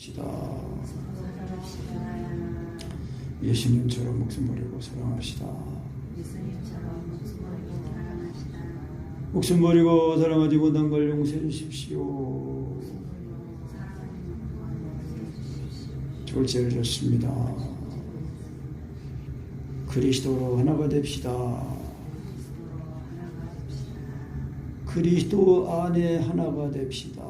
살아갑시다. 예수님처럼 목숨 버리고 사랑합시다. 목숨 버리고 사랑하지 못한 걸 용서해 주십시오. 졸제를 졌습니다. 그리스도로 하나가 됩시다. 그리스도 안에 하나가 됩시다.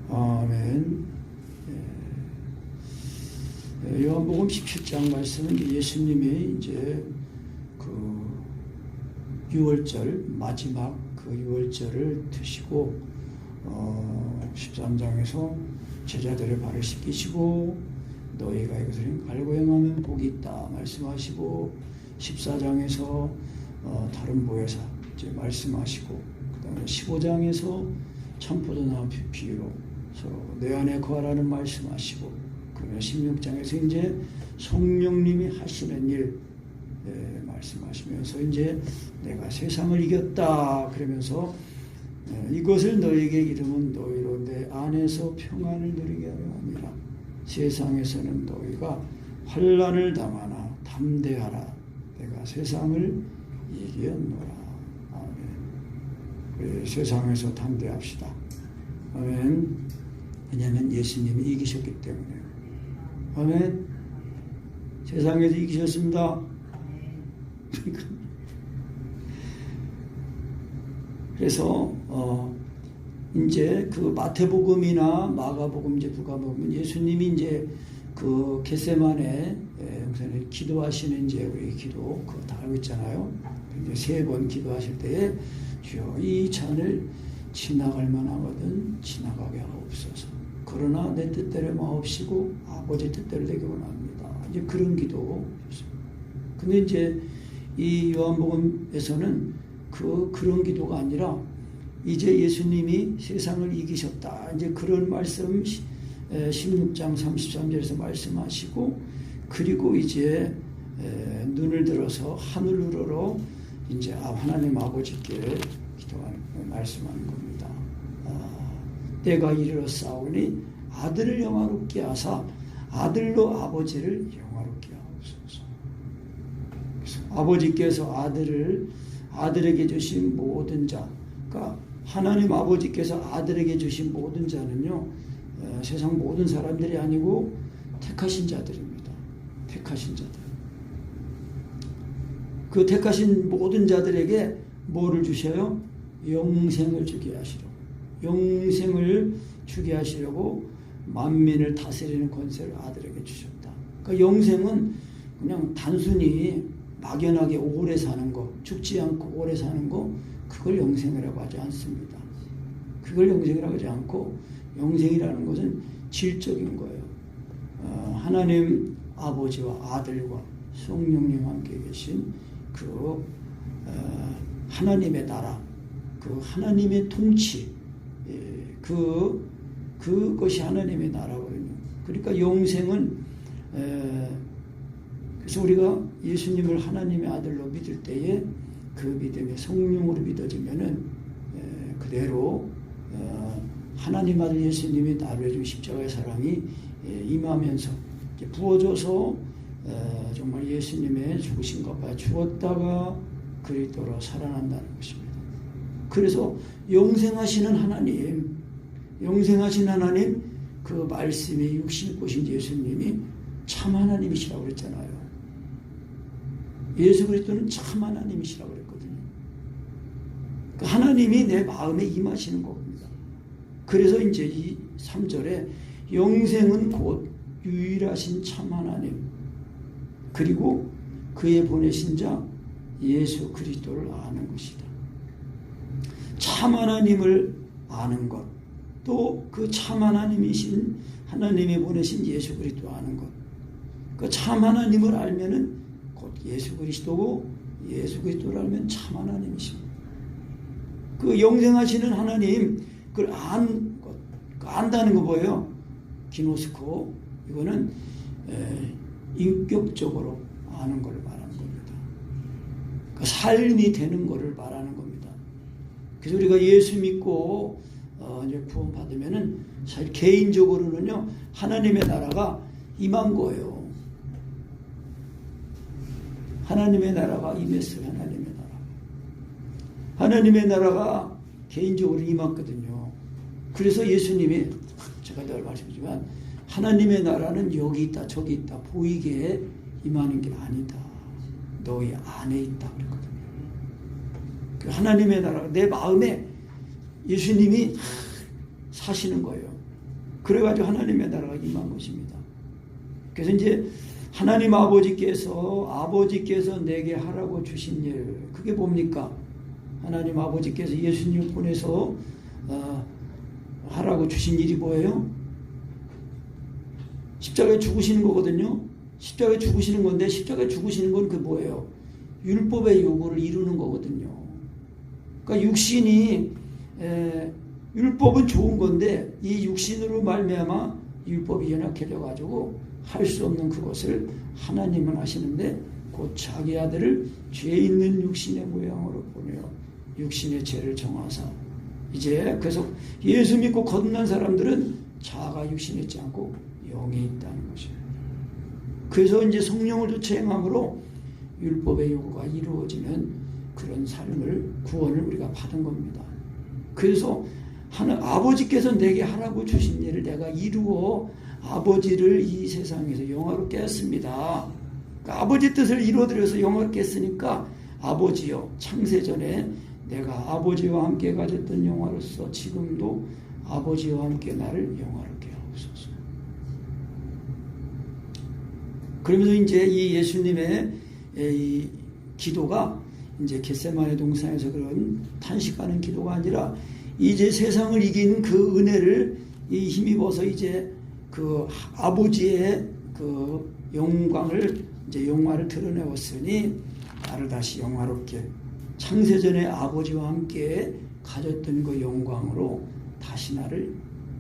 아멘. 요한복음 17장 말씀은 예수님이 이제 그 유월절 마지막 그 유월절을 드시고 13장에서 제자들의 발을 씻기시고 너희가 이것을 알고 행하면 복이 있다 말씀하시고 14장에서 다른 보혜사 이제 말씀하시고 그다음에 15장에서 참포도나무 비유로 서로 내 안에 거하라는 말씀하시고 그러면 16장에서 이제 성령님이 하시는 일 말씀하시면서 이제 내가 세상을 이겼다 그러면서 이것을 너에게 이르면 너희로 내 안에서 평안을 누리게 하려 함이라. 세상에서는 너희가 환난을 당하나 담대하라. 내가 세상을 이겼노라. 아멘. 세상에서 담대합시다. 아멘. 왜냐하면 예수님이 이기셨기 때문에요. 아멘. 세상에서 이기셨습니다. 그래서 이제 그 마태복음이나 마가복음 이제 누가복음 예수님이 이제 그 겟세마네 우선 기도하시는 이제 우리 기도 그거 다 알고 있잖아요. 이제 3번 기도하실 때에 주여 이 잔을 지나갈 만하거든 지나가게 하옵소서. 그러나 내 뜻대로 마옵시고 아버지 뜻대로 되기 원합니다. 이제 그런 기도. 근데 이제 이 요한복음에서는 그런 기도가 아니라 이제 예수님이 세상을 이기셨다. 이제 그런 말씀 16장 33절에서 말씀하시고 그리고 이제 눈을 들어서 하늘으로 이제 하나님 아버지께 기도하는 말씀하는 겁니다. 때가 이르렀사오니 아들을 영화롭게 하사 아들로 아버지를 영화롭게 하옵소서. 그래서 아버지께서 아들에게 주신 모든 자, 그러니까 하나님 아버지께서 아들에게 주신 모든 자는요, 세상 모든 사람들이 아니고 택하신 자들입니다. 택하신 자들. 그 택하신 모든 자들에게 뭐를 주셔요? 영생을 주게 하시려고. 영생을 주게 하시려고 만민을 다스리는 권세를 아들에게 주셨다. 그러니까 영생은 그냥 단순히 막연하게 오래 사는 거, 죽지 않고 오래 사는 거, 그걸 영생이라고 하지 않습니다. 그걸 영생이라고 하지 않고 영생이라는 것은 질적인 거예요. 하나님 아버지와 아들과 성령님 함께 계신 그 하나님의 나라, 그 하나님의 통치, 그것이 하나님의 나라거든요. 그러니까 영생은 그래서 우리가 예수님을 하나님의 아들로 믿을 때에 그 믿음이 성령으로 믿어지면은 그대로 하나님 아들 예수님이 나를 해준 십자가의 사랑이 임하면서 부어져서 정말 예수님의 죽으신 것과 죽었다가 그리스도로 살아난다는 것입니다. 그래서 영생하시는 하나님, 그 말씀이 육신 입고 오신 예수님이 참 하나님이시라고 그랬잖아요. 예수 그리스도는 참 하나님이시라고 그랬거든요. 그 하나님이 내 마음에 임하시는 겁니다. 그래서 이제 이 3절에 영생은 곧 유일하신 참 하나님 그리고 그의 보내신 자 예수 그리스도를 아는 것이다. 참 하나님을 아는 것, 또 그 참 하나님이신 하나님이 보내신 예수 그리스도 아는 것. 그 참 하나님을 알면은 곧 예수 그리스도고 예수 그리스도를 알면 참 하나님이십니다. 그 영생하시는 하나님 그걸 아는 것, 안다는 거 뭐예요? 기노스코, 이거는 인격적으로 아는 걸 말하는 겁니다. 그 삶이 되는 것을 말하는 겁니다. 그래서 우리가 예수 믿고 이제 구원받으면은 사실 개인적으로는요 하나님의 나라가 임한 거예요. 하나님의 나라가 임했어요. 하나님의 나라가 개인적으로 임했거든요. 그래서 예수님이 제가 늘 말씀드리지만 하나님의 나라는 여기 있다 저기 있다 보이게 임하는 게 아니다. 너희 안에 있다 그랬거든요. 하나님의 나라가 내 마음에 예수님이 사시는 거예요. 그래가지고 하나님의 나라가 임한 것입니다. 그래서 이제 하나님 아버지께서 내게 하라고 주신 일, 그게 뭡니까? 하나님 아버지께서 예수님을 보내서 하라고 주신 일이 뭐예요? 십자가에 죽으시는 거거든요. 십자가에 죽으시는 건데 십자가에 죽으시는 건 그 뭐예요? 율법의 요구를 이루는 거거든요. 그러니까 율법은 좋은 건데 이 육신으로 말미암아 율법이 연약해져 가지고 할 수 없는 그것을 하나님은 하시는데 곧 자기 아들을 죄 있는 육신의 모양으로 보내어 육신의 죄를 정하사 이제 그래서 예수 믿고 거듭난 사람들은 자아가 육신에 있지 않고 영에 있다는 것입니다. 그래서 이제 성령을 주체행함으로 율법의 요구가 이루어지는 그런 삶을 구원을 우리가 받은 겁니다. 그래서 아버지께서 내게 하라고 주신 일을 내가 이루어 아버지를 이 세상에서 영화롭게 했습니다. 그러니까 아버지 뜻을 이루어드려서 영화롭게 했으니까 아버지여 창세전에 내가 아버지와 함께 가졌던 영화로서 지금도 아버지와 함께 나를 영화롭게 하옵소서. 그러면서 이제 이 예수님의 이 기도가 이제 겟세마네 동산에서 그런 탄식하는 기도가 아니라 이제 세상을 이기는 그 은혜를 힘입어서 이제 그 아버지의 그 영화를 드러내었으니 나를 다시 영화롭게 창세전에 아버지와 함께 가졌던 그 영광으로 다시 나를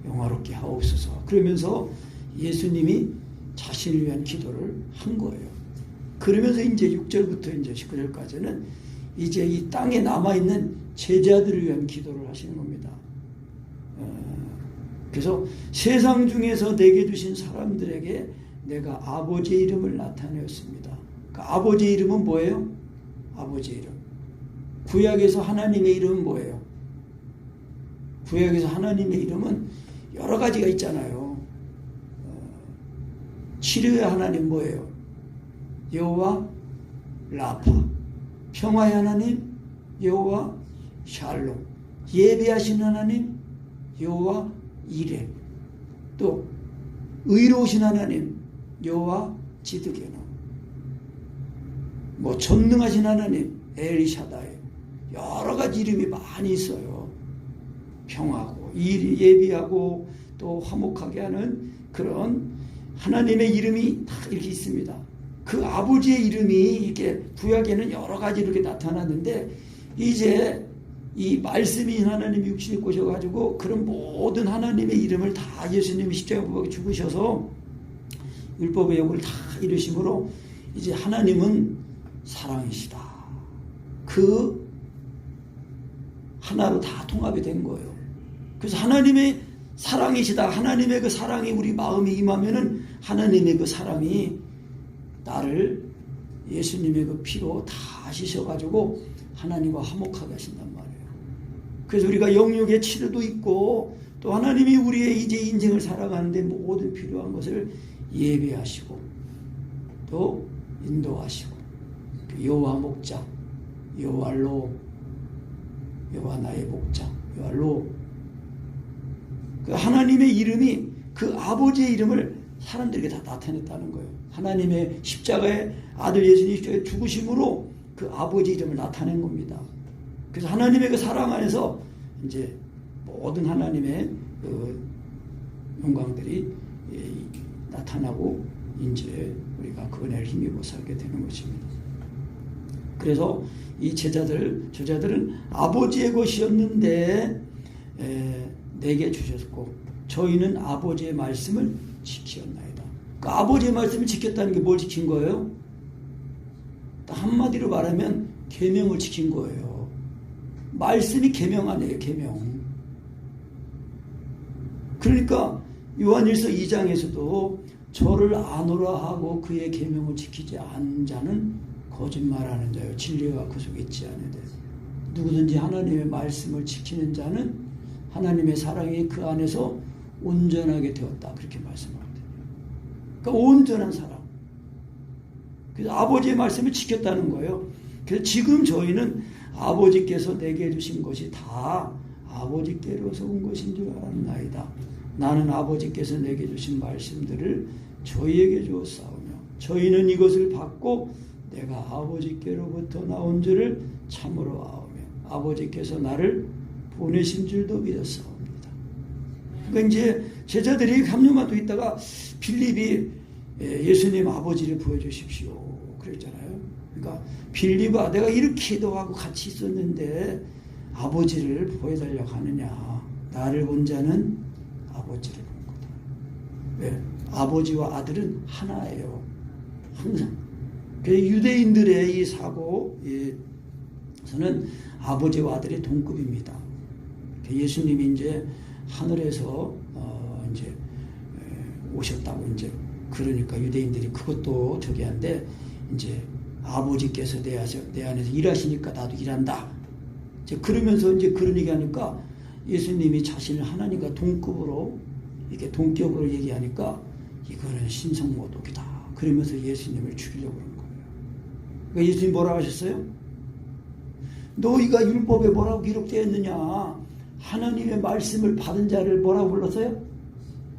영화롭게 하옵소서. 그러면서 예수님이 자신을 위한 기도를 한 거예요. 그러면서 이제 6절부터 이제 19절까지는 이제 이 땅에 남아있는 제자들을 위한 기도를 하시는 겁니다. 그래서 세상 중에서 내게 주신 사람들에게 내가 아버지의 이름을 나타내었습니다. 그 아버지의 이름은 뭐예요? 아버지의 이름. 구약에서 하나님의 이름은 뭐예요? 구약에서 하나님의 이름은 여러 가지가 있잖아요. 치료의 하나님 뭐예요? 여호와 라파. 평화의 하나님 여호와 샬롬. 예배하신 하나님 여호와 이레. 또 의로우신 하나님 여호와 지드게노. 뭐 전능하신 하나님 엘샤다이. 여러 가지 이름이 많이 있어요. 평화하고 예비하고 또 화목하게 하는 그런 하나님의 이름이 다 이렇게 있습니다. 그 아버지의 이름이 이렇게 구약에는 여러 가지 이렇게 나타났는데 이제 이 말씀인 하나님이 육신에 오셔가지고 그런 모든 하나님의 이름을 다 예수님이 십자가에 죽으셔서 율법의 요구를 다 이루심으로 이제 하나님은 사랑이시다. 그 하나로 다 통합이 된 거예요. 그래서 하나님의 사랑이시다. 하나님의 그 사랑이 우리 마음에 임하면은 하나님의 그 사랑이 나를 예수님의 그 피로 다 씻어가지고 하나님과 화목하게 하신단 말이에요. 그래서 우리가 영육의 치료도 있고 또 하나님이 우리의 이제 인생을 살아가는데 모든 필요한 것을 예배하시고 또 인도하시고 여호와 목자, 여호와 로, 여호와 나의 목자, 여호와 로. 그 하나님의 이름이 그 아버지의 이름을 사람들에게 다 나타냈다는 거예요. 하나님의 십자가의 아들 예수님이 십자가에 죽으심으로 그 아버지 이름을 나타낸 겁니다. 그래서 하나님의 그 사랑 안에서 이제 모든 하나님의 그 영광들이 나타나고 이제 우리가 그 은혜를 힘입어 살게 되는 것입니다. 그래서 이 제자들은 아버지의 것이었는데 내게 주셨고 저희는 아버지의 말씀을 지키었나이다. 그 아버지의 말씀을 지켰다는 게 뭘 지킨 거예요? 한마디로 말하면 계명을 지킨 거예요. 말씀이 계명 아니에요. 계명. 그러니까 요한일서 2장에서도 저를 아노라 하고 그의 계명을 지키지 않는 자는 거짓말하는 자요 진리가 그 속에 있지 않으되 누구든지 하나님의 말씀을 지키는 자는 하나님의 사랑이 그 안에서 온전하게 되었다 그렇게 말씀하거든요. 그러니까 온전한 사랑. 그래서 아버지의 말씀을 지켰다는 거예요. 그래서 지금 저희는 아버지께서 내게 주신 것이 다 아버지께로서 온 것인 줄 알았나이다. 나는 아버지께서 내게 주신 말씀들을 저희에게 주었사오며 저희는 이것을 받고 내가 아버지께로부터 나온 줄을 참으로 아오며 아버지께서 나를 보내신 줄도 믿었사옵니다. 그러니까 이제 제자들이 3년만 더 있다가 빌립이 예수님 아버지를 보여주십시오 그랬잖아요. 그러니까 빌립아 내가 이렇게 너하고 같이 있었는데 아버지를 보여달라고 하느냐. 나를 본 자는 아버지를 본 거다. 왜? 아버지와 아들은 하나예요. 항상. 유대인들의 이 사고에서는 아버지와 아들이 동급입니다. 예수님이 이제 하늘에서 이제 오셨다고 이제 그러니까 유대인들이 그것도 저기 한데 이제 아버지께서 내 안에서 일하시니까 나도 일한다. 이제 그러면서 이제 그런 얘기하니까 예수님이 자신을 하나님과 동급으로 이렇게 동격으로 얘기하니까 이거는 신성모독이다. 그러면서 예수님을 죽이려고 그런 거예요. 그러니까 예수님 뭐라고 하셨어요? 너희가 율법에 뭐라고 기록되어 있느냐? 하나님의 말씀을 받은 자를 뭐라고 불렀어요?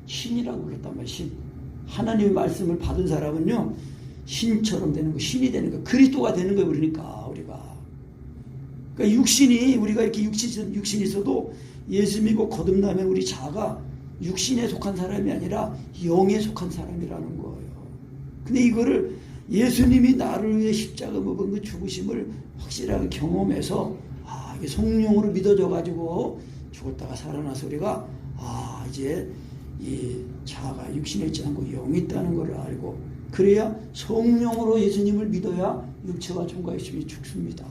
신이라고 불렀단 말이에요. 신. 하나님의 말씀을 받은 사람은요 신처럼 되는 거, 신이 되는 거, 그리스도가 되는 거예요. 그러니까 우리가. 그러니까 육신이 우리가 이렇게 육신이 있어도 예수 믿고 거듭나면 우리 자아가 육신에 속한 사람이 아니라 영에 속한 사람이라는 거예요. 근데 이거를 예수님이 나를 위해 십자가 먹은 그 죽으심을 확실하게 경험해서 이게 성령으로 믿어져 가지고 죽었다가 살아나서 우리가 이제 이 자아가 육신에 있지 않고 영이 있다는 걸 알고 그래야 성령으로 예수님을 믿어야 육체와 종과 육신이 죽습니다.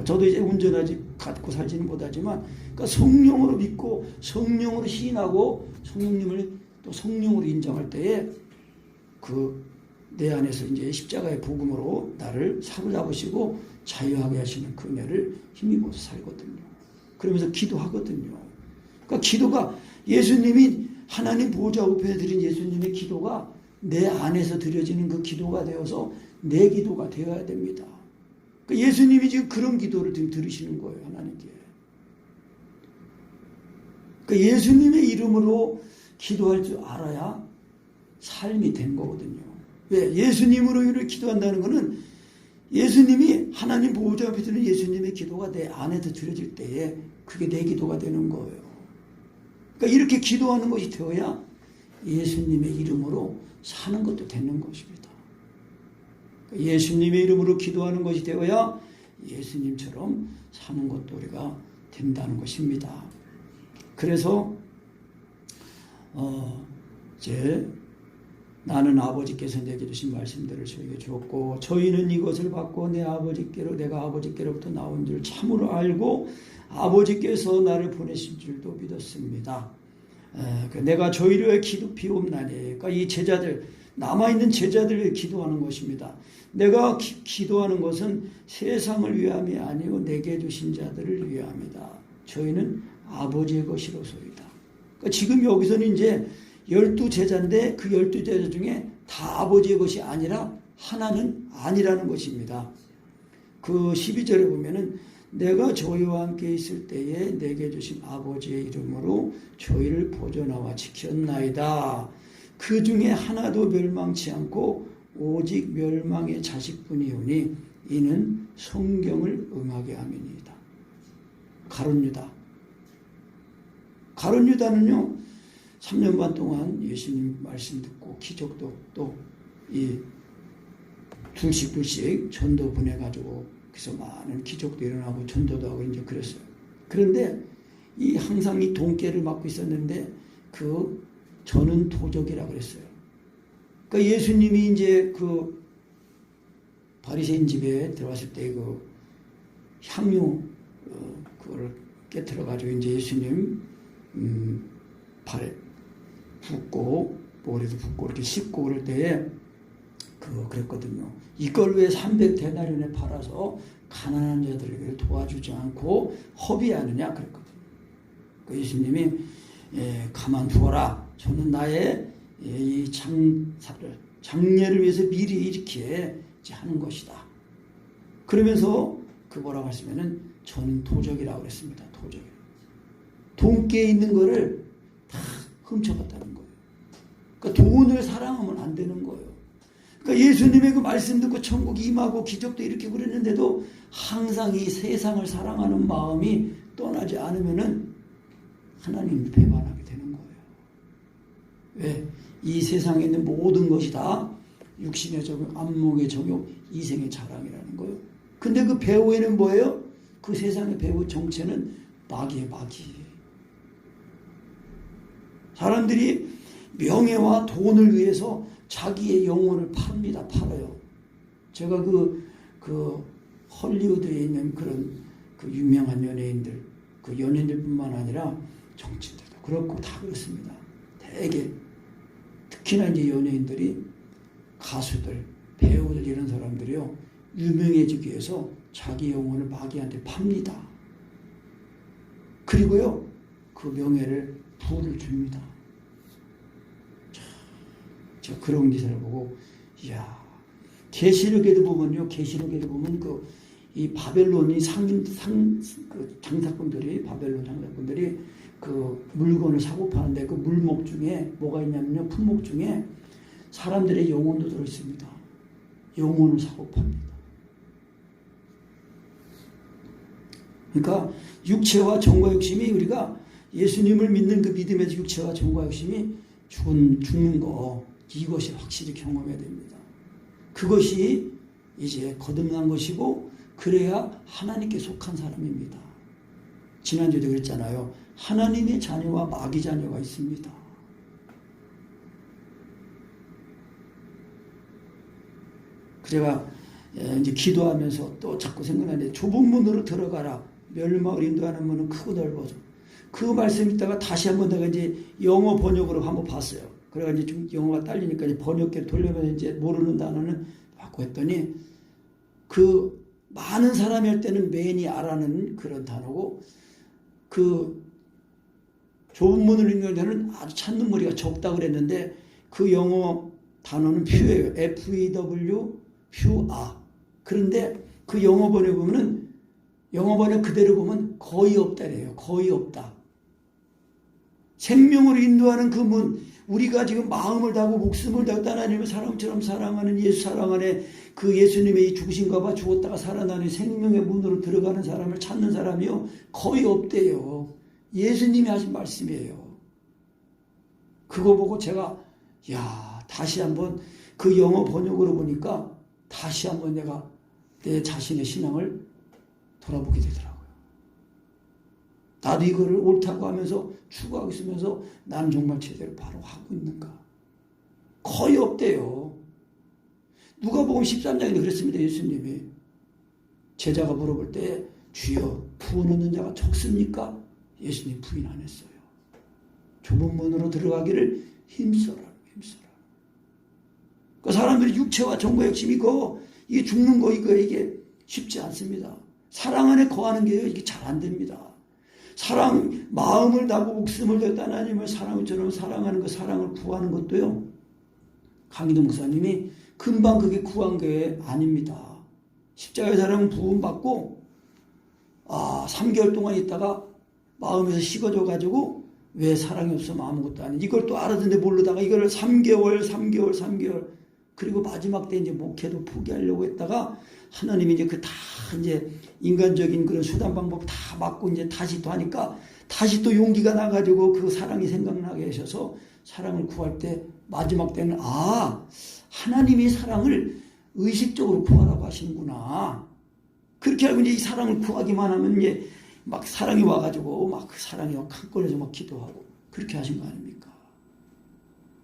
저도 이제 운전하지 갖고 살지는 못하지만 그러니까 성령으로 믿고 성령으로 시인하고 성령님을 또 성령으로 인정할 때에 그 내 안에서 이제 십자가의 복음으로 나를 사로잡으시고 자유하게 하시는 그 은혜를 힘입어서 살거든요. 그러면서 기도하거든요. 그러니까 기도가 예수님이 하나님 보호자 우편에 드린 예수님의 기도가 내 안에서 드려지는 그 기도가 되어서 내 기도가 되어야 됩니다. 그러니까 예수님이 지금 그런 기도를 지금 들으시는 거예요. 하나님께. 그러니까 예수님의 이름으로 기도할 줄 알아야 삶이 된 거거든요. 왜? 예수님으로 이렇게 기도한다는 것은 예수님이 하나님 보호자 앞에 드는 예수님의 기도가 내 안에서 드려질 때에 그게 내 기도가 되는 거예요. 그러니까 이렇게 기도하는 것이 되어야 예수님의 이름으로 사는 것도 되는 것입니다. 그러니까 예수님의 이름으로 기도하는 것이 되어야 예수님처럼 사는 것도 우리가 된다는 것입니다. 그래서 이제 나는 아버지께서 내게 주신 말씀들을 저에게 주었고 저희는 이것을 받고 내가 아버지께로부터 나온 줄 참으로 알고 아버지께서 나를 보내신 줄도 믿었습니다. 내가 저희를 위해 비옵나니 그러니까 이 제자들 남아있는 제자들을 기도하는 것입니다. 내가 기도하는 것은 세상을 위함이 아니고 내게 주신 자들을 위함이다. 저희는 아버지의 것이로소이다. 그러니까 지금 여기서는 이제 12제자인데 그 12제자 중에 다 아버지의 것이 아니라 하나는 아니라는 것입니다. 그 12절에 보면은 내가 저희와 함께 있을 때에 내게 주신 아버지의 이름으로 저희를 보존하와 지켰나이다. 그 중에 하나도 멸망치 않고 오직 멸망의 자식뿐이오니 이는 성경을 응하게 함이니이다. 가룟 유다는요 3년 반 동안 예수님 말씀 듣고 기적도 또 이 둘씩 전도 보내가지고 그래서 많은 기적도 일어나고 전도도 하고 이제 그랬어요. 그런데 이 항상 이 돈깨를 맡고 있었는데 저는 도적이라 그랬어요. 그러니까 예수님이 이제 그 바리새인 집에 들어갔을 때 그 향유 그걸 깨트려 가지고 이제 예수님 발에 붓고 머리도 붓고 이렇게 씻고 그럴 때에 그랬거든요. 이걸 왜 300데나리온에 팔아서 가난한 자들에게 도와주지 않고 허비하느냐 그랬거든요. 그 예수님이 가만두어라. 저는 나의 이 장례를 위해서 미리 이렇게 하는 것이다. 그러면서 뭐라고 하시면은 저는 도적이라고 그랬습니다. 도적. 돈께 있는 거를 다 훔쳐갔다는 거예요. 그러니까 돈을 사랑하면 안 되는 거예요. 그러니까 예수님의 그 말씀 듣고 천국이 임하고 기적도 이렇게 그랬는데도 항상 이 세상을 사랑하는 마음이 떠나지 않으면은 하나님을 배반하게 되는 거예요. 왜? 이 세상에 있는 모든 것이 다 육신의 적용, 안목의 적용, 이생의 자랑이라는 거예요. 근데 그 배후에는 뭐예요? 그 세상의 배후 정체는 마귀의 마귀. 사람들이 명예와 돈을 위해서 자기의 영혼을 팝니다. 팔아요. 제가 그 헐리우드에 있는 그런 유명한 연예인들, 그 연예인들뿐만 아니라 정치인들도 그렇고 다 그렇습니다. 되게 특히나 이제 연예인들이 가수들, 배우들 이런 사람들이요 유명해지기 위해서 자기 영혼을 마귀한테 팝니다. 그리고요 그 명예를 부를 줍니다. 저 그런 기사를 보고 이야 계시록에도 보면 이 바벨론이 장사꾼들이 바벨론 장사꾼들이 그 물건을 사고 파는데 그 물목 중에 뭐가 있냐면요 품목 중에 사람들의 영혼도 들어 있습니다. 영혼을 사고 팝니다. 그러니까 육체와 정과 욕심이 우리가 예수님을 믿는 그 믿음에서 육체와 정과 욕심이 죽는 거 이것이 확실히 경험해야 됩니다. 그것이 이제 거듭난 것이고 그래야 하나님께 속한 사람입니다. 지난주에도 그랬잖아요. 하나님의 자녀와 마귀 자녀가 있습니다. 제가 이제 기도하면서 또 자꾸 생각나는데 좁은 문으로 들어가라. 멸망을 인도하는 문은 크고 넓어져. 그 말씀 있다가 다시 한번 내가 이제 영어 번역으로 한번 봤어요. 그래가지고 좀 영어가 딸리니까 이제 번역기를 돌려면 이제 모르는 단어는 바꾸 했더니 그 많은 사람이 할 때는 맨이 알아는 그런 단어고 그 좁은 문을 읽는 데는 아주 찾는 머리가 적다 그랬는데 그 영어 단어는 퓨예요. F-E-W, 퓨, 아. 그런데 그 영어 번역 보면은 영어 번역 그대로 보면 거의 없다래요. 거의 없다. 생명으로 인도하는 그 문, 우리가 지금 마음을 다하고 목숨을 다하고 하나님을 사람처럼 사랑하는 예수 사랑 안에 그 예수님의 이 죽으신가 봐 죽었다가 살아나는 생명의 문으로 들어가는 사람을 찾는 사람이요 거의 없대요. 예수님이 하신 말씀이에요. 그거 보고 제가 다시 한번 그 영어 번역으로 보니까 다시 한번 내가 내 자신의 신앙을 돌아보게 되더라고요. 나도 이거를 옳다고 하면서 추구하고 있으면서 나는 정말 제대로 바로 하고 있는가? 거의 없대요. 누가복음 13장에 그랬습니다. 예수님이 제자가 물어볼 때 주여 부은 얻는 자가 적습니까? 예수님 부인 안 했어요. 좁은 문으로 들어가기를 힘써라. 그 사람들이 육체와 정과 욕심이 이게 죽는 거 이게 쉽지 않습니다. 사랑 안에 거하는 게요 이게 잘 안 됩니다. 사랑 마음을 다하고 목숨을 다해 하나님을 사랑처럼 사랑하는 거 사랑을 구하는 것도요 강희동 목사님이 금방 그게 구한 게 아닙니다. 십자가의 사랑은 부음 받고 3개월 동안 있다가 마음에서 식어져 가지고 왜 사랑이 없으면 아무것도 아니 이걸 또 알았는데 모르다가 이거를 3개월 그리고 마지막 때 이제 목회도 포기하려고 했다가 하나님이 이제 이제 인간적인 그런 수단 방법 다 맞고 이제 다시 또 하니까 다시 또 용기가 나가지고 그 사랑이 생각나게 하셔서 사랑을 구할 때 마지막 때는 하나님이 사랑을 의식적으로 구하라고 하시는구나. 그렇게 알고 이제 이 사랑을 구하기만 하면 이제 막 사랑이 와가지고 막 그 사랑이 막 한꺼번에서 막 기도하고 그렇게 하신 거 아닙니까?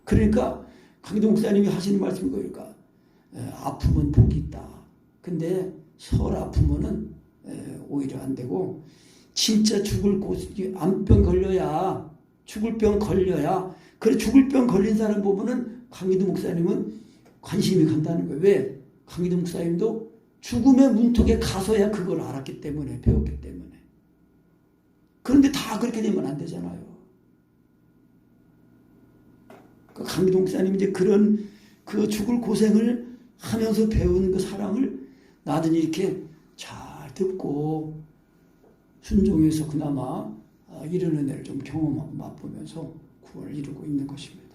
그러니까 강희동 목사님이 하시는 말씀이 그러니까 아프면 복이 있다. 근데 설 아프면은 오히려 안 되고 진짜 죽을 암병 걸려야 죽을 병 걸려야. 그래 죽을 병 걸린 사람 보면은 강희도 목사님은 관심이 간다는 거예요. 왜? 강희도 목사님도 죽음의 문턱에 가서야 그걸 알았기 때문에, 배웠기 때문에. 그런데 다 그렇게 되면 안 되잖아요. 강희도 목사님 이제 그런 그 죽을 고생을 하면서 배운 그 사랑을 나중에 이렇게 잘 듣고 순종해서 그나마 이런 은혜를 좀 경험하고 맛보면서 구원을 이루고 있는 것입니다.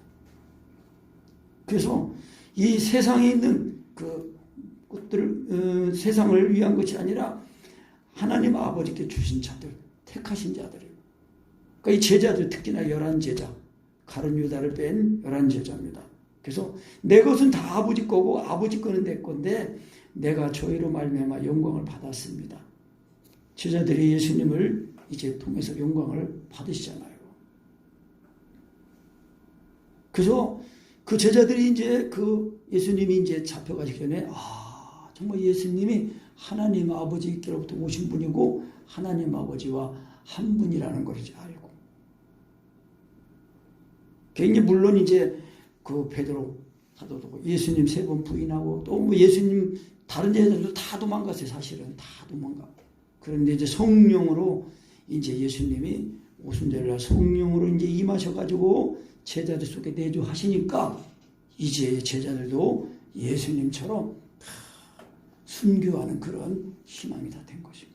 그래서 이 세상에 있는 그 것들을 세상을 위한 것이 아니라 하나님 아버지께 주신 자들, 택하신 자들이에요. 그러니까 이 제자들, 특히나 11제자, 가룟 유다를 뺀 11제자입니다. 그래서 내 것은 다 아버지 거고 아버지 거는 내 건데 내가 저희로 말미암아 영광을 받았습니다. 제자들이 예수님을 이제 통해서 영광을 받으시잖아요. 그래서 그 제자들이 이제 그 예수님이 이제 잡혀가기 전에 정말 예수님이 하나님 아버지께로부터 오신 분이고 하나님 아버지와 한 분이라는 걸 이제 알고. 굉장히 물론 이제 그 베드로 사도도 예수님 3번 부인하고 또 뭐 예수님 다른 제자들도 다 도망갔어요. 사실은 다 도망가. 그런데 이제 성령으로 이제 예수님이 오순절날 성령으로 이제 임하셔가지고 제자들 속에 내주하시니까 이제 제자들도 예수님처럼 다 순교하는 그런 희망이 다 된 것입니다.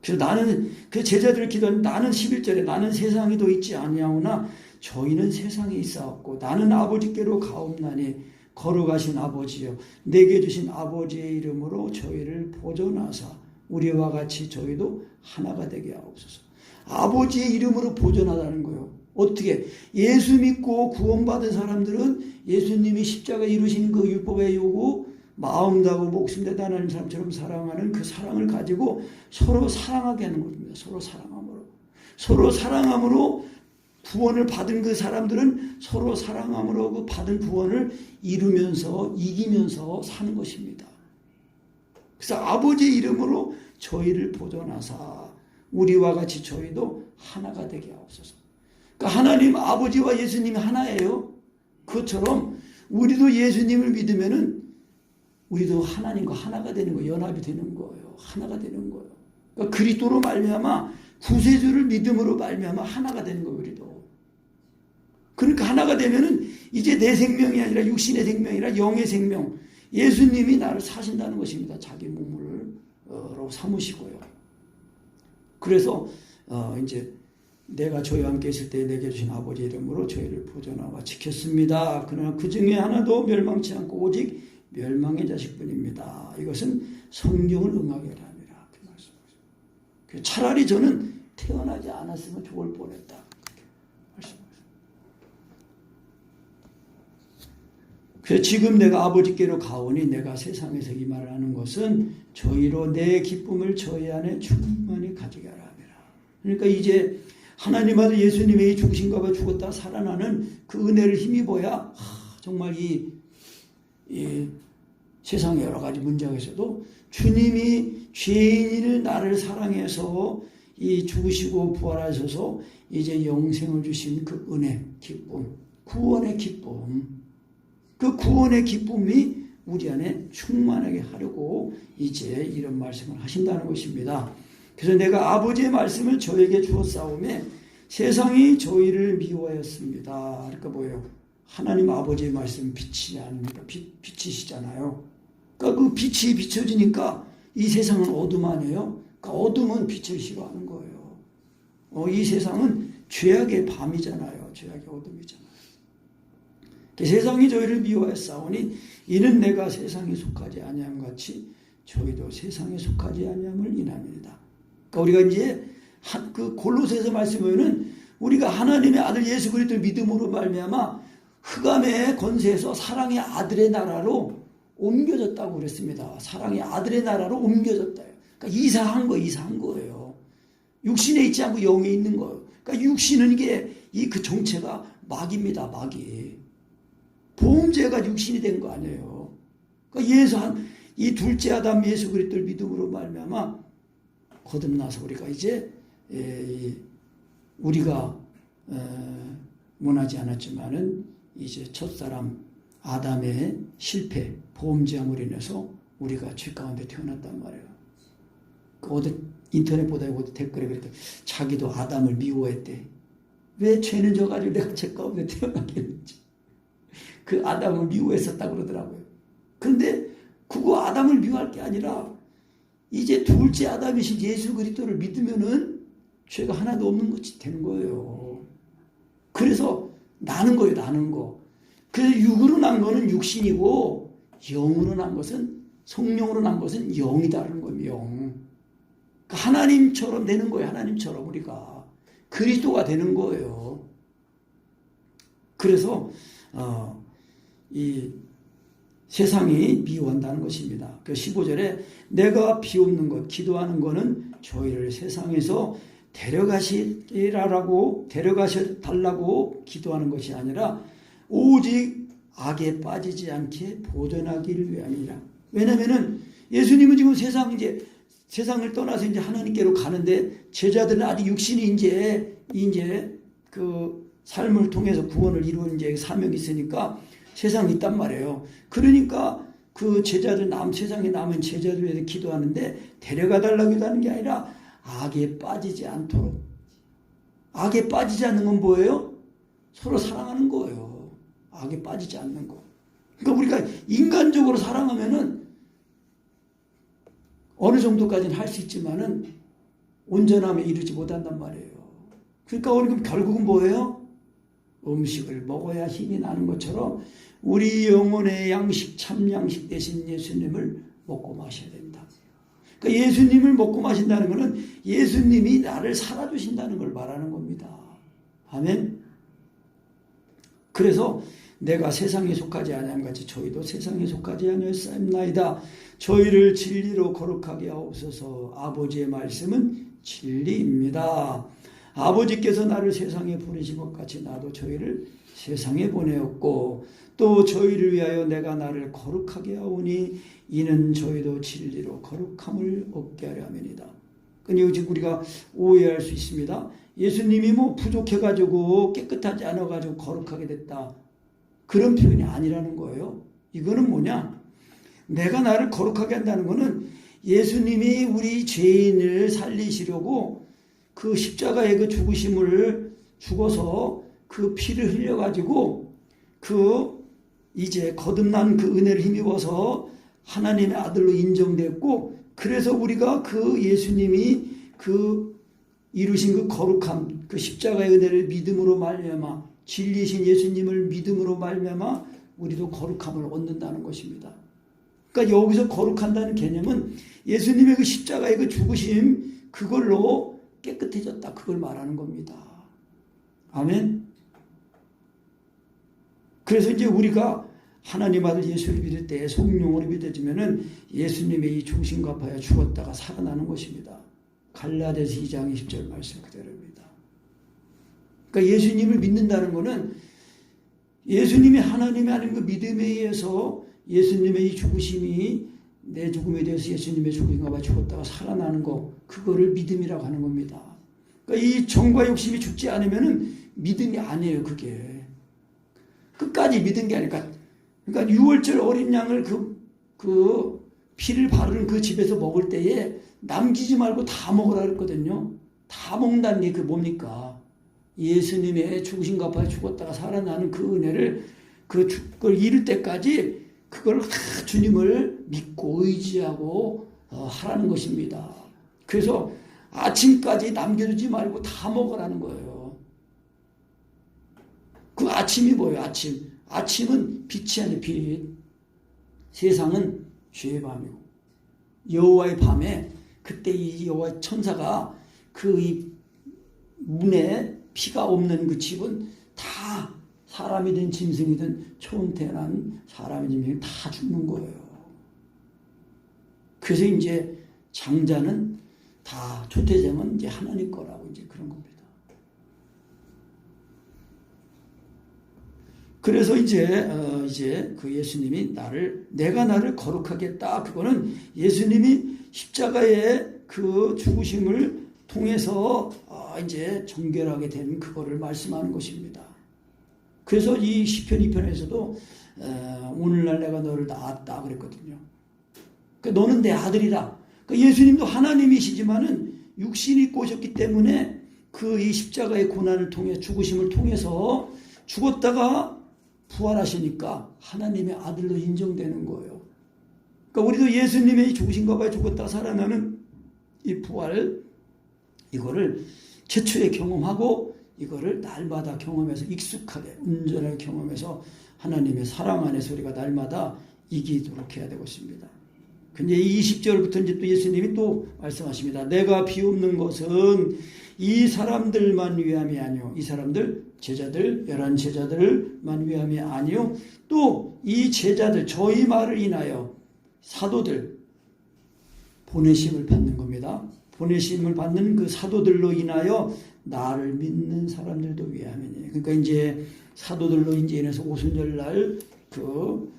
그래서 나는 그 제자들을 기도하는 나는 11절에 나는 세상에도 있지 아니하오나 저희는 세상에 있사옵고 나는 아버지께로 가옵나니 거룩하신 아버지여 내게 주신 아버지의 이름으로 저희를 보존하사 우리와 같이 저희도 하나가 되게 하옵소서. 아버지의 이름으로 보존하다는 거예요. 어떻게? 예수 믿고 구원받은 사람들은 예수님이 십자가 이루신 그 율법의 요구 마음 다하고 목숨 다하는 하나님 사람처럼 사랑하는 그 사랑을 가지고 서로 사랑하게 하는 겁니다. 서로 사랑함으로. 서로 사랑함으로 구원을 받은 그 사람들은 서로 사랑함으로 그 받은 구원을 이루면서 이기면서 사는 것입니다. 그래서 아버지의 이름으로 저희를 보존하사 우리와 같이 저희도 하나가 되게 하옵소서. 그러니까 하나님 아버지와 예수님이 하나예요. 그것처럼 우리도 예수님을 믿으면은 우리도 하나님과 하나가 되는 거예요. 연합이 되는 거예요. 하나가 되는 거예요. 그러니까 그리스도로 말미암아 구세주를 믿음으로 말미암아 하나가 되는 거예요. 우리도. 그러니까 하나가 되면은 이제 내 생명이 아니라 육신의 생명이라 영의 생명. 예수님이 나를 사신다는 것입니다. 자기 몸으로 삼으시고요. 그래서 이제 내가 저희와 함께 있을 때 내게 주신 아버지 이름으로 저희를 보존하고 지켰습니다. 그러나 그 중에 하나도 멸망치 않고 오직 멸망의 자식뿐입니다. 이것은 성경을 응하게 하라 그 말씀이죠. 차라리 저는 태어나지 않았으면 좋을 뻔했다. 그래서 지금 내가 아버지께로 가오니 내가 세상에서 이 말을 하는 것은 저희로 내 기쁨을 저희 안에 충만히 가지게 하라 함이라. 그러니까 이제 하나님 아들 예수님의 죽으신 바 죽었다 살아나는 그 은혜를 힘입어야 정말 이 세상의 여러 가지 문제에서도 주님이 죄인을 나를 사랑해서 이 죽으시고 부활하셔서 이제 영생을 주신 그 은혜, 기쁨, 구원의 기쁨, 그 구원의 기쁨이 우리 안에 충만하게 하려고 이제 이런 말씀을 하신다는 것입니다. 그래서 내가 아버지의 말씀을 저에게 주었사오매 세상이 저희를 미워하였습니다. 그러니까 뭐예요? 하나님 아버지의 말씀 빛이 아닙니까? 빛이시잖아요. 그러니까 그 빛이 비춰지니까 이 세상은 어둠 아니에요? 그러니까 어둠은 빛을 싫어하는 거예요. 이 세상은 죄악의 밤이잖아요. 죄악의 어둠이잖아요. 세상이 저희를 미워하였사오니 이는 내가 세상에 속하지 아니함 같이 저희도 세상에 속하지 아니함을 인함이다. 그러니까 우리가 이제 그 골로새서 말씀에는 우리가 하나님의 아들 예수 그리스도를 믿음으로 말미암아 흑암의 권세에서 사랑의 아들의 나라로 옮겨졌다고 그랬습니다. 사랑의 아들의 나라로 옮겨졌다. 그러니까 이사한 거예요. 육신에 있지 않고 영에 있는 거예요. 그러니까 육신은 이게 그 정체가 마귀입니다. 마귀. 보험죄가 육신이 된 거 아니에요. 그러니까 이 둘째 아담 예수 그리스도를 믿음으로 말미암아 거듭나서 우리가 이제 우리가 원하지 않았지만은 이제 첫사람 아담의 실패, 범죄함으로 인해서 우리가 죄 가운데 태어났단 말이에요. 어디 인터넷 보다 어디 댓글에 그랬대. 자기도 아담을 미워했대. 왜 죄는 져가지고 내가 죄 가운데 태어나겠는지. 그 아담을 미워했었다고 그러더라고요. 그런데 그거 아담을 미워할 게 아니라 이제 둘째 아담이신 예수 그리스도를 믿으면은 죄가 하나도 없는 것이 되는 거예요. 그래서 나는 거예요, 나는 거. 그래서 육으로 난 거는 육신이고 영으로 난 것은 성령으로 난 것은 영이다라는 거예요. 영. 하나님처럼 되는 거예요. 하나님처럼 우리가 그리스도가 되는 거예요. 그래서 이 세상이 미워한다는 것입니다. 그 15절에 내가 비옵는 것, 기도하는 것은 저희를 세상에서 데려가시라고 데려가셔달라고 기도하는 것이 아니라 오직 악에 빠지지 않게 보존하기를 위함이라. 왜냐하면은 예수님은 지금 세상을 떠나서 이제 하나님께로 가는데 제자들은 아직 육신이 이제 그 삶을 통해서 구원을 이루는 이제 사명이 있으니까 세상에 있단 말이에요. 그러니까 그 제자들 세상에 남은 제자들 위해서 기도하는데 데려가 달라고 하는 게 아니라 악에 빠지지 않도록. 악에 빠지지 않는 건 뭐예요? 서로 사랑하는 거예요. 악에 빠지지 않는 거. 그러니까 우리가 인간적으로 사랑하면은 어느 정도까지는 할 수 있지만은 온전함에 이르지 못한단 말이에요. 그러니까 우리가 결국은 뭐예요? 음식을 먹어야 힘이 나는 것처럼 우리 영혼의 양식, 참 양식 대신 예수님을 먹고 마셔야 된다. 그러니까 예수님을 먹고 마신다는 것은 예수님이 나를 살아주신다는 걸 말하는 겁니다. 아멘. 그래서 내가 세상에 속하지 아니함 같이 저희도 세상에 속하지 아니하였사옵나이다. 저희를 진리로 거룩하게 하옵소서. 아버지의 말씀은 진리입니다. 아버지께서 나를 세상에 보내신 것 같이 나도 저희를 세상에 보내었고 또 저희를 위하여 내가 나를 거룩하게 하오니 이는 저희도 진리로 거룩함을 얻게 하려 함이니이다. 그러니까 지금 우리가 오해할 수 있습니다. 예수님이 뭐 부족해가지고 깨끗하지 않아가지고 거룩하게 됐다. 그런 표현이 아니라는 거예요. 이거는 뭐냐? 내가 나를 거룩하게 한다는 거는 예수님이 우리 죄인을 살리시려고 그 십자가의 그 죽으심을 죽어서 그 피를 흘려가지고 그 이제 거듭난 그 은혜를 힘입어서 하나님의 아들로 인정됐고 그래서 우리가 그 예수님이 그 이루신 그 거룩함, 그 십자가의 은혜를 믿음으로 말미암아 진리신 예수님을 믿음으로 말미암아 우리도 거룩함을 얻는다는 것입니다. 그러니까 여기서 거룩한다는 개념은 예수님의 그 십자가의 그 죽으심 그걸로 깨끗해졌다. 그걸 말하는 겁니다. 아멘. 그래서 이제 우리가 하나님 아들 예수를 믿을 때 성령으로 믿어지면은 예수님의 이 죽으심 갚아야 죽었다가 살아나는 것입니다. 갈라디아서 2장 20절 말씀 그대로입니다. 그러니까 예수님을 믿는다는 것은 예수님이 하나님의 하나님 그 믿음에 의해서 예수님의 이 죽으심이 내 죽음에 대해서 예수님의 죽으심 갚아 죽었다가 살아나는 거 그거를 믿음이라고 하는 겁니다. 그러니까 이 정과 욕심이 죽지 않으면은 믿음이 아니에요. 그게 끝까지 믿은 게 아니라 그러니까 6월절 어린 양을 그 피를 바르는 그 집에서 먹을 때에 남기지 말고 다 먹으라 그랬거든요. 다 먹는다는 게 그 뭡니까? 예수님의 죽으신 갚아 죽었다가 살아나는 그 은혜를 그걸 이룰 때까지 그걸 주님을 믿고 의지하고 하라는 것입니다. 그래서 아침까지 남겨두지 말고 다 먹으라는 거예요. 그 아침이 뭐예요? 아침은 빛이 아닌 빛. 세상은 죄의 밤이고 여호와의 밤에 그때 이 여호와의 천사가 그 이 문에 피가 없는 그 집은 다 사람이든 짐승이든 처음 태어난 사람이든 짐승이 다 죽는 거예요. 그래서 이제 장자는 다 초태생은 이제 하나님 거라고 이제 그런 겁니다. 그래서 이제 그 예수님이 내가 나를 거룩하게 했다. 그거는 예수님이 십자가의 그 죽으심을 통해서 이제 정결하게 된 그거를 말씀하는 것입니다. 그래서 이 시편 2편에서도 오늘날 내가 너를 낳았다 그랬거든요. 그러니까 너는 내 아들이라. 그러니까 예수님도 하나님이시지만은 육신이 입고 오셨기 때문에 그 이 십자가의 고난을 통해 죽으심을 통해서 죽었다가 부활하시니까 하나님의 아들로 인정되는 거예요. 그러니까 우리도 예수님의 죽으신가 봐요. 죽었다가 살아나는 이 부활 이거를 최초에 경험하고 이거를 날마다 경험해서 익숙하게 온전하게 경험해서 하나님의 사랑 안에서 우리가 날마다 이기도록 해야 되고 있습니다. 근데 20절부터 이제 또 예수님이 또 말씀하십니다. 내가 비옵는 것은 이 사람들만 위함이 아니요. 이 사람들 제자들 11제자들만 위함이 아니요. 또 이 제자들 저희 말을 인하여 사도들 보내심을 받는 겁니다. 보내심을 받는 그 사도들로 인하여 나를 믿는 사람들도 위함이니. 그러니까 이제 사도들로 인해서 오순절날 그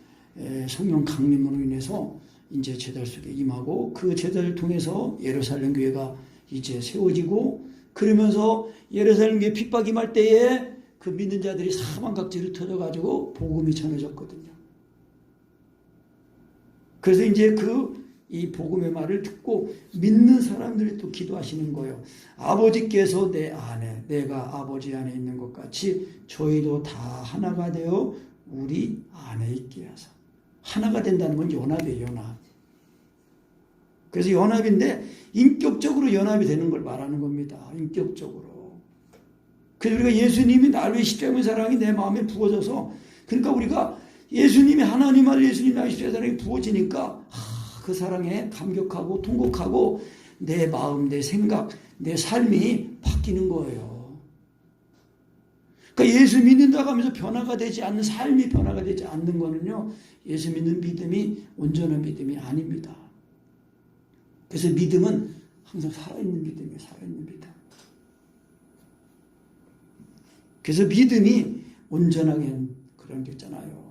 성령 강림으로 인해서 이제 제자들 속에 임하고 그 제자를 통해서 예루살렘 교회가 이제 세워지고 그러면서 예루살렘 교회 핍박이 임할 때에 그 믿는 자들이 사방각지로 터져가지고 복음이 전해졌거든요. 그래서 이제 이 복음의 말을 듣고 믿는 사람들이 또 기도하시는 거예요. 아버지께서 내 안에 내가 아버지 안에 있는 것 같이 저희도 다 하나가 되어 우리 안에 있게 하사. 하나가 된다는 건 연합이에요. 연합. 그래서 연합인데 인격적으로 연합이 되는 걸 말하는 겁니다. 인격적으로. 그래서 우리가 예수님이 나를 위해 십자가의 사랑이 내 마음에 부어져서 그러니까 우리가 예수님이 하나님 아들 예수님 나의 십자가의 사랑이 부어지니까 그 사랑에 감격하고 통곡하고 내 마음, 내 생각, 내 삶이 바뀌는 거예요. 그러니까 예수 믿는다고 하면서 변화가 되지 않는 삶이 변화가 되지 않는 거는요. 예수 믿는 믿음이 온전한 믿음이 아닙니다. 그래서 믿음은 항상 살아있는 믿음이에요. 살아있는 믿음. 그래서 믿음이 온전하게 그런 게 있잖아요.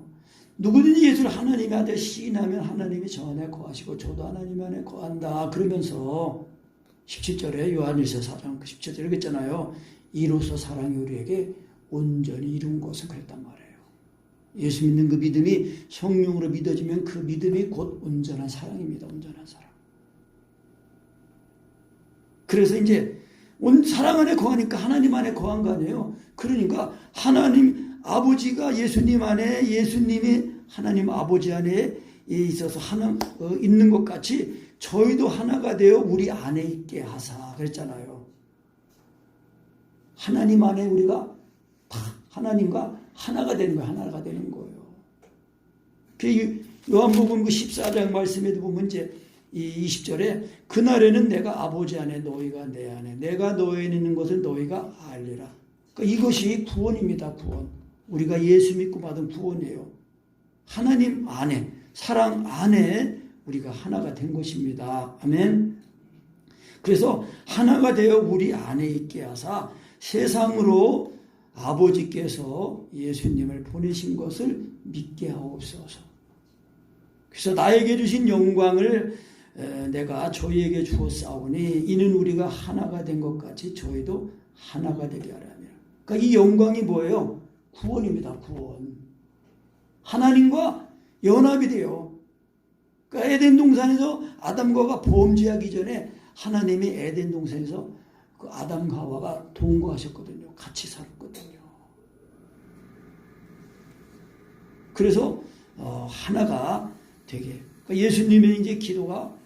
누구든지 예수를 하나님의 아들 시인하면 하나님이 저 안에 거하시고 저도 하나님 안에 거한다. 그러면서 17절에 요한일서 4장 17절에 그랬잖아요. 이로써 사랑이 우리에게 온전히 이룬 것을 그랬단 말이에요. 예수 믿는 그 믿음이 성령으로 믿어지면 그 믿음이 곧 온전한 사랑입니다. 온전한 사랑. 그래서 이제 사랑 안에 거하니까 하나님 안에 거한 거 아니에요. 그러니까 하나님 아버지가 예수님 안에 예수님이 하나님 아버지 안에 있어서 하나 있는 것 같이 저희도 하나가 되어 우리 안에 있게 하사 그랬잖아요. 하나님 안에 우리가 다 하나님과 하나가 되는 거예요. 하나가 되는 거예요. 그 요한복음 그 14장 말씀에도 보면 이제 이 20절에 그날에는 내가 아버지 안에 너희가 내 안에 내가 너희에 있는 것을 너희가 알리라. 그러니까 이것이 구원입니다. 구원. 우리가 예수 믿고 받은 구원이에요. 하나님 안에 사랑 안에 우리가 하나가 된 것입니다. 아멘. 그래서 하나가 되어 우리 안에 있게 하사 세상으로 아버지께서 예수님을 보내신 것을 믿게 하옵소서. 그래서 나에게 주신 영광을 내가 저희에게 주었사오니 이는 우리가 하나가 된 것 같이 저희도 하나가 되게 하라. 그러니까 이 영광이 뭐예요? 구원입니다. 구원. 하나님과 연합이 돼요. 그러니까 에덴 동산에서 아담과 하와가 범죄하기 전에 하나님이 에덴 동산에서 그 아담과 하와가 동거하셨거든요. 같이 살았거든요. 그래서 하나가 되게. 그러니까 예수님의 이제 기도가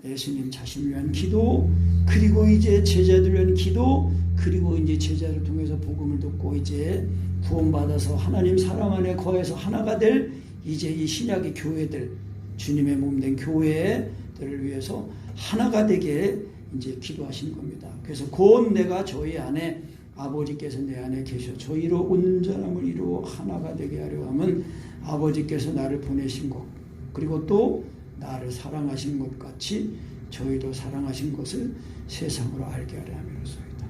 예수님 자신을 위한 기도, 그리고 이제 제자들을 위한 기도, 그리고 이제 제자를 통해서 복음을 듣고 이제 구원받아서 하나님 사랑 안에 거해서 하나가 될 이제 이 신약의 교회들, 주님의 몸된 교회들을 위해서 하나가 되게 이제 기도하시는 겁니다. 그래서 곧 내가 저희 안에 아버지께서 내 안에 계셔 저희로 온전함을 이루어 하나가 되게 하려 하면 아버지께서 나를 보내신 것, 그리고 또 나를 사랑하신 것 같이 저희도 사랑하신 것을 세상으로 알게 하려 함이로소이다.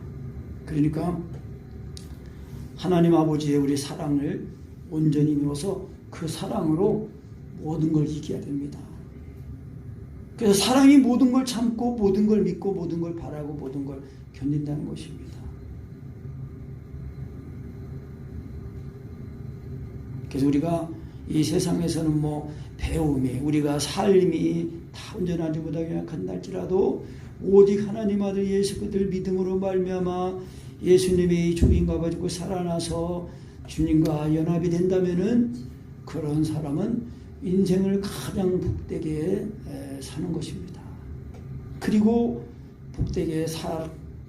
그러니까 하나님 아버지의 우리 사랑을 온전히 이루어서 그 사랑으로 모든 걸 이겨야 됩니다. 그래서 사랑이 모든 걸 참고 모든 걸 믿고 모든 걸 바라고 모든 걸 견딘다는 것입니다. 그래서 우리가 이 세상에서는 뭐 배움이, 우리가 삶이 다 온전하지 못하게 한날지라도 오직 하나님 아들 예수 그들 믿음으로 말미암아 예수님이 주인과 가지고 살아나서 주님과 연합이 된다면은 그런 사람은 인생을 가장 복되게 사는 것입니다. 그리고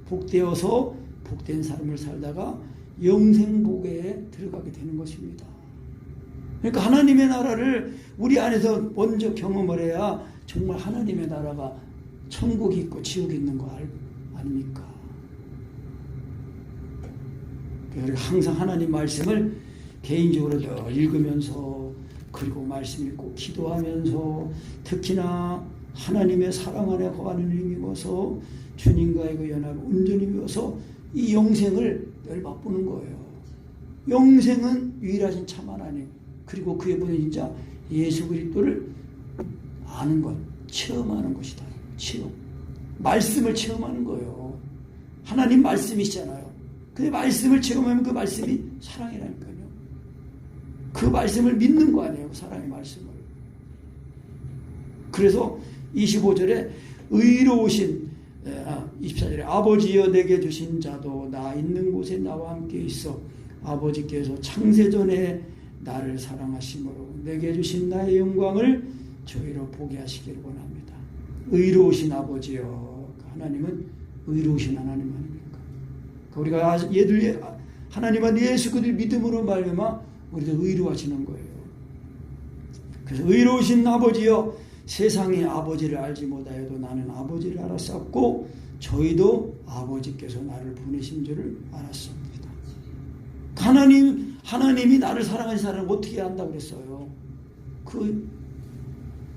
복되어서 복된 삶을 살다가 영생복에 들어가게 되는 것입니다. 그러니까 하나님의 나라를 우리 안에서 먼저 경험을 해야 정말 하나님의 나라가 천국이 있고 지옥이 있는 거 아닙니까? 그래서 항상 하나님 말씀을 개인적으로 늘 읽으면서, 그리고 말씀 읽고 기도하면서, 특히나 하나님의 사랑 안에 거하는 힘입어서 주님과의 그 연합을 온전히 이어서 이 영생을 늘 맛보는 거예요. 영생은 유일하신 참 하나님, 그리고 그의 분은 진짜 예수 그리스도를 아는 것, 체험하는 것이다. 체험. 말씀을 체험하는 거예요. 하나님 말씀이시잖아요. 근데 말씀을 체험하면 그 말씀이 사랑이라니까요. 그 말씀을 믿는 거 아니에요. 사랑의 말씀을. 그래서 25절에 의로우신 24절에 아버지여 내게 주신 자도 나 있는 곳에 나와 함께 있어 아버지께서 창세전에 나를 사랑하심으로 내게 주신 나의 영광을 저희로 보게 하시기를 원합니다. 의로우신 아버지여. 하나님은 의로우신 하나님 아닙니까? 우리가 하나님은 예수 그리스도 믿음으로 말미암아 우리도 의로워지는 거예요. 그래서 의로우신 아버지여, 세상이 아버지를 알지 못하여도 나는 아버지를 알았었고 저희도 아버지께서 나를 보내신 줄을 알았습니다. 하나님이 나를 사랑하는 사람을 어떻게 안다고 그랬어요? 그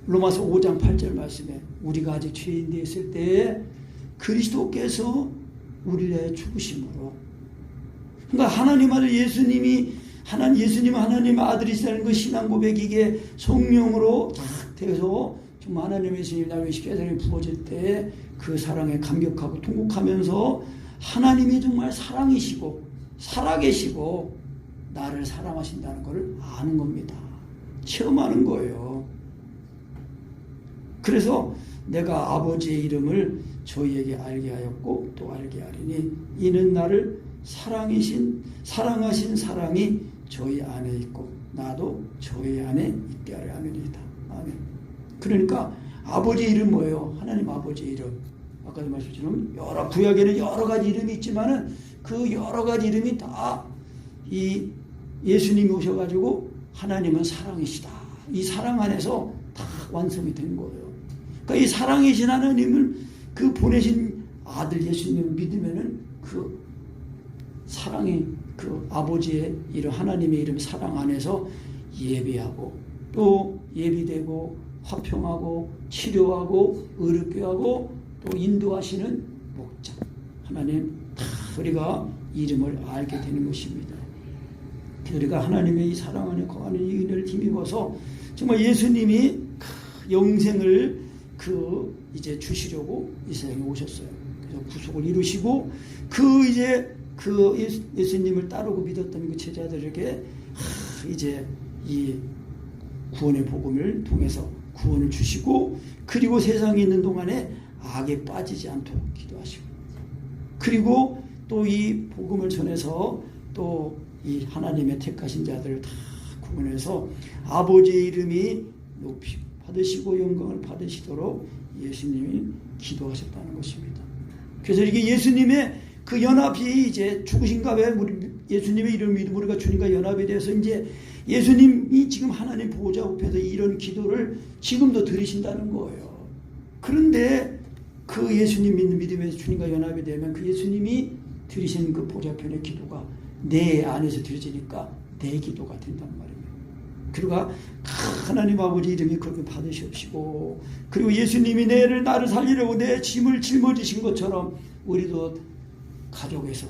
로마서 5장 8절 말씀에 우리가 아직 죄인 되었을 때에 그리스도께서 우리를 위해 죽으심으로, 그러니까 하나님 아들 예수님은 하나님의 아들이시라는 그 신앙 고백이 이게 성령으로 딱 되어서 정말 하나님의 예수님이 나를 위해 십자가에 부어질 때 그 사랑에 감격하고 통곡하면서 하나님이 정말 사랑이시고 살아계시고 나를 사랑하신다는 것을 아는 겁니다. 체험하는 거예요. 그래서 내가 아버지의 이름을 저희에게 알게 하였고 또 알게 하리니 이는 나를 사랑하신 사랑이 저희 안에 있고 나도 저희 안에 있게 하려 함이니이다. 아멘. 그러니까 아버지 이름 뭐예요? 하나님 아버지 이름. 아까도 말씀처럼 구약에는 여러 가지 이름이 있지만은 그 여러 가지 이름이 다 이 예수님이 오셔가지고 하나님은 사랑이시다. 이 사랑 안에서 다 완성이 된 거예요. 그러니까 이 사랑이신 하나님을 그 보내신 아들 예수님을 믿으면은 그 사랑이 그 아버지의 이름, 하나님의 이름 사랑 안에서 예배하고 또 예비되고 화평하고 치료하고 의롭게 하고 또 인도하시는 목자 하나님 다 우리가 이름을 알게 되는 것입니다. 우리가 하나님의 이 사랑 안에 거하는 이 은혜를 힘입어서 정말 예수님이 영생을 이제 주시려고 이 세상에 오셨어요. 그래서 구속을 이루시고 예수님을 따르고 믿었던 그 제자들에게 이제 이 구원의 복음을 통해서 구원을 주시고, 그리고 세상에 있는 동안에 악에 빠지지 않도록 기도하시고, 그리고 또 이 복음을 전해서 또 이 하나님의 택하신 자들을 다 구원해서 아버지의 이름이 높이 받으시고 영광을 받으시도록 예수님이 기도하셨다는 것입니다. 그래서 이게 예수님의 그 연합이 이제 죽으신 가운데 예수님의 이름을 믿으면 우리가 주님과 연합에 대해서 이제 예수님이 지금 하나님 보호자 앞에서 이런 기도를 지금도 드리신다는 거예요. 그런데 그 예수님 믿는 믿음에서 주님과 연합이 되면 그 예수님이 드리신 그 보좌편의 기도가 내 안에서 드려지니까 내 기도가 된단 말입니다. 그리고 하나님 아버지 이름이 그렇게 받으시옵시고, 그리고 예수님이 나를 살리려고 내 짐을 짊어지신 것처럼 우리도 가족에서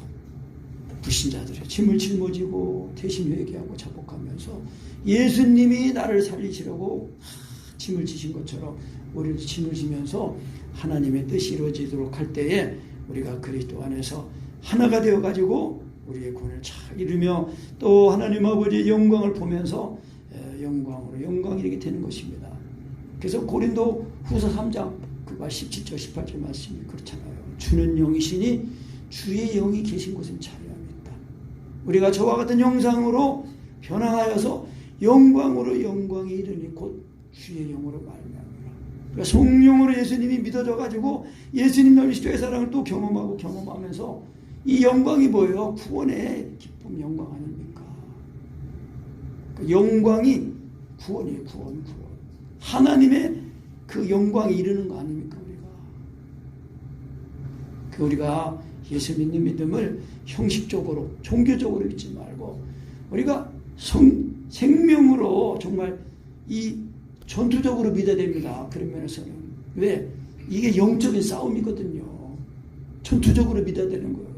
불신자들의 짐을 짊어지고 대신 회개하고 자복하면서 예수님이 나를 살리시려고 짐을 지신 것처럼 우리도 짐을 지면서 하나님의 뜻이 이루어지도록 할 때에 우리가 그리스도 안에서 하나가 되어 가지고 우리의 구원을 잘 이루며 또 하나님 아버지의 영광을 보면서 영광으로 영광이 이렇게 되는 것입니다. 그래서 고린도 후서 3장 그가 17절 18절 말씀이 그렇잖아요. 주는 영이시니 주의 영이 계신 곳은 자유함이 있다. 우리가 저와 같은 형상으로 변화하여서 영광으로 영광이 이르니 곧 주의 영으로 말미암으라. 그러니까 성령으로 예수님이 믿어져 가지고 예수님 너희 십자가의 사랑을 또 경험하고 경험하면서 이 영광이 뭐예요? 구원의 기쁨 영광 아닙니까? 그 영광이 구원이에요. 구원. 하나님의 그 영광이 이르는 거 아닙니까? 우리가 예수 믿는 믿음을 형식적으로 종교적으로 믿지 말고 우리가 생명으로 정말 이 전투적으로 믿어야 됩니다. 그런 면에서는. 왜? 이게 영적인 싸움이거든요. 전투적으로 믿어야 되는 거예요.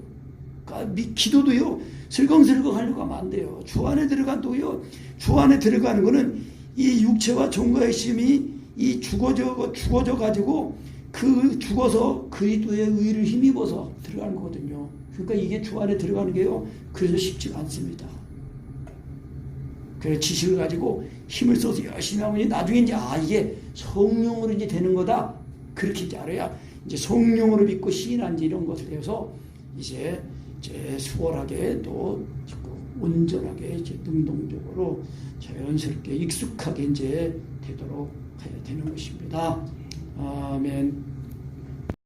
그러니까 기도도요, 슬렁슬렁 하려고 하면 안 돼요. 주 안에 들어간도요, 주 안에 들어가는 거는 이 육체와 종과의 힘이 이 죽어져 가지고 그 죽어서 그리스도의 의를 힘입어서 들어가는 거거든요. 그러니까 이게 주 안에 들어가는 게요, 그래서 쉽지가 않습니다. 그래서 지식을 가지고 힘을 써서 열심히 하면 나중에 이제 이게 성령으로 이제 되는 거다. 그렇게 이제 알아야 이제 성령으로 믿고 시인한 지 이런 것에 대해서 이제 수월하게 또 온전하게 이제 능동적으로 자연스럽게 익숙하게 이제 되도록 해야 되는 것입니다. 아멘.